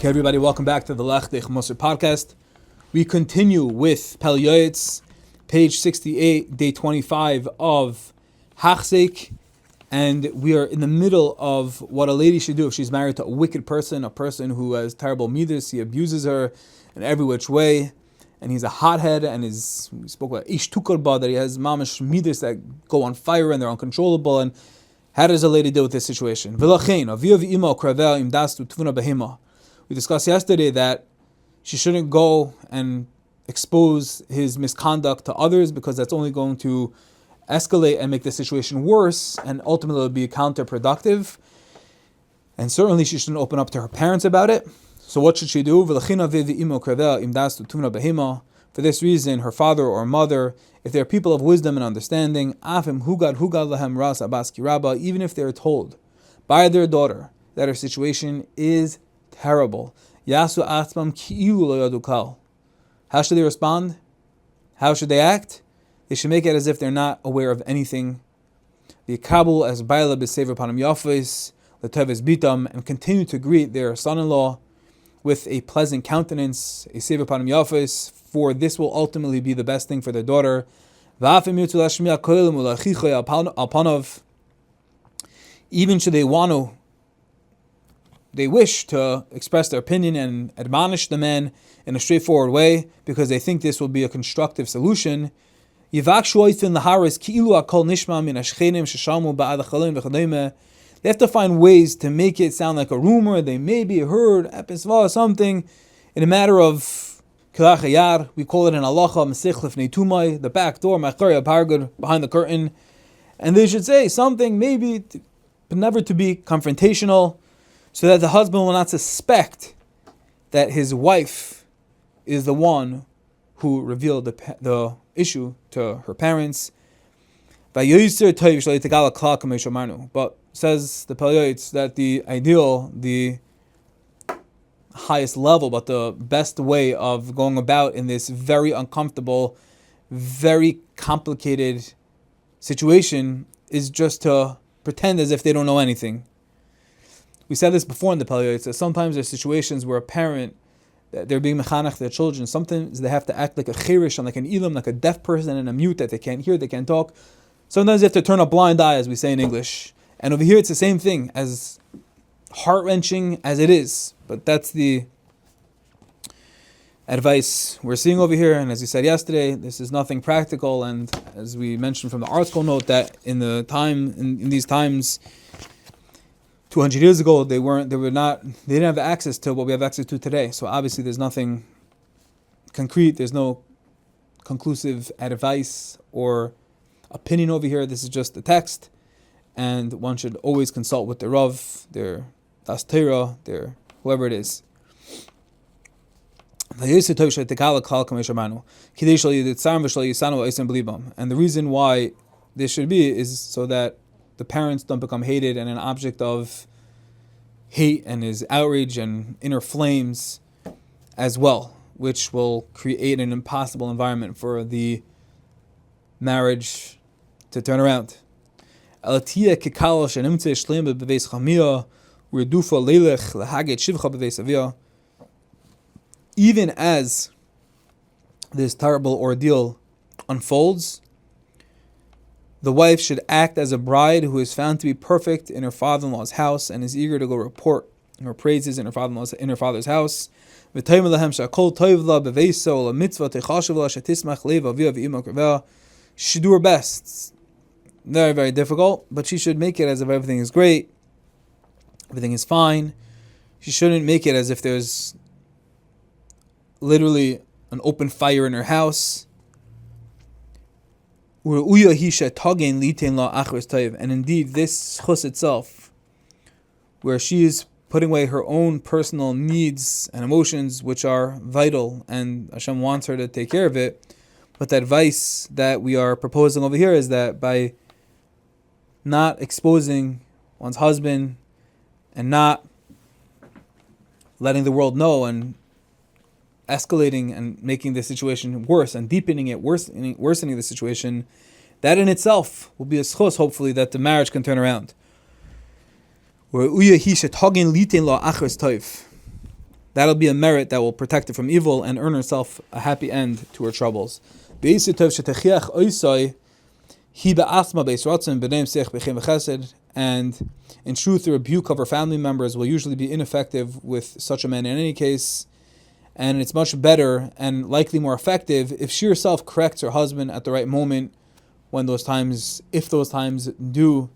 Okay, everybody, welcome back to the Lech Dech Moser podcast. We continue with Pele Yoeitz, page 68, day 25 of Hachzik, and we are in the middle of what a lady should do if she's married to a wicked person, a person who has terrible midas. He abuses her in every which way, and he's a hothead, and we spoke about ish tukarba, that he has mamash midas that go on fire and they're uncontrollable. And how does a lady deal with this situation? We discussed yesterday that she shouldn't go and expose his misconduct to others, because that's only going to escalate and make the situation worse, and ultimately it'll be counterproductive. And certainly she shouldn't open up to her parents about it. So what should she do? For this reason, her father or mother, if they're people of wisdom and understanding, even if they're told by their daughter that her situation is terrible, how should they respond? How should they act? They should make it as if they're not aware of anything. The Kabul as Baila b'sever panam yafis, l'teves bitam, and continue to greet their son-in-law with a pleasant countenance, a sever panam yafis, for this will ultimately be the best thing for their daughter. Even should they wish to express their opinion and admonish the men in a straightforward way, because they think this will be a constructive solution. They have to find ways to make it sound like a rumor. They maybe heard something in a matter of kilach. We call it an halacha mesich lifnei tumai, the back door, behind the curtain, and they should say something maybe, but never to be confrontational, so that the husband will not suspect that his wife is the one who revealed the issue to her parents. But says the Pele Yoeitz that the ideal, the highest level, but the best way of going about in this very uncomfortable, very complicated situation is just to pretend as if they don't know anything. We said this before in the Pele Yoeitz, that sometimes there's situations where a parent, they're being mechanech their children. Sometimes they have to act like a chirish, and like an ilam, like a deaf person and a mute, that they can't hear, they can't talk. Sometimes they have to turn a blind eye, as we say in English. And over here it's the same thing, as heart-wrenching as it is. But that's the advice we're seeing over here. And as we said yesterday, this is nothing practical. And as we mentioned from the article note, that in these times, 200 years ago, they didn't have access to what we have access to today. So obviously there's nothing concrete, there's no conclusive advice or opinion over here. This is just the text, and one should always consult with their Rav, their Das Torah, their whoever it is. And the reason why this should be is so that the parents don't become hated and an object of hate and is outrage and inner flames as well, which will create an impossible environment for the marriage to turn around. Even as this terrible ordeal unfolds, the wife should act as a bride who is found to be perfect in her father-in-law's house and is eager to go report her praises in her father's house. She should do her best. Very, very difficult, but she should make it as if everything is great, everything is fine. She shouldn't make it as if there's literally an open fire in her house. And indeed, this chus itself, where she is putting away her own personal needs and emotions, which are vital, and Hashem wants her to take care of it. But the advice that we are proposing over here is that by not exposing one's husband and not letting the world know and escalating and making the situation worse and deepening it, worsening the situation, that in itself will be a schos, hopefully, that the marriage can turn around. That'll be a merit that will protect her from evil and earn herself a happy end to her troubles. And in truth, the rebuke of her family members will usually be ineffective with such a man in any case, and it's much better and likely more effective if she herself corrects her husband at the right moment, when those times, if those times do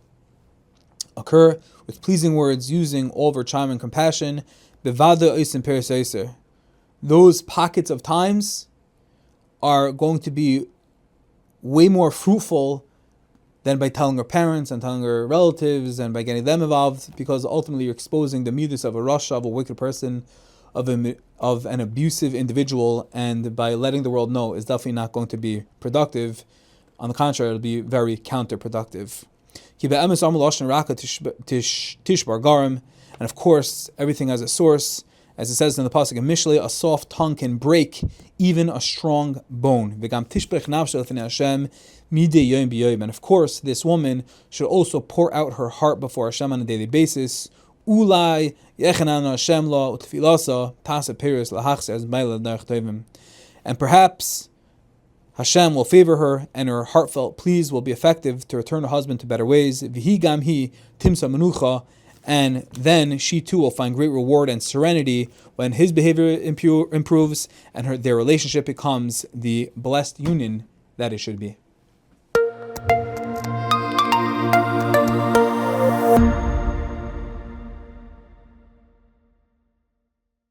occur, with pleasing words, using all of her charm and compassion. Those pockets of times are going to be way more fruitful than by telling her parents and telling her relatives and by getting them involved, because ultimately you're exposing the midas of a rasha, of a wicked person, of an abusive individual, and by letting the world know is definitely not going to be productive. On the contrary, it'll be very counterproductive. And of course, everything has a source. As it says in the pasuk in Mishlei, a soft tongue can break even a strong bone. And of course, this woman should also pour out her heart before Hashem on a daily basis. And perhaps Hashem will favor her, and her heartfelt pleas will be effective to return her husband to better ways. And then she too will find great reward and serenity when his behavior improves and their relationship becomes the blessed union that it should be.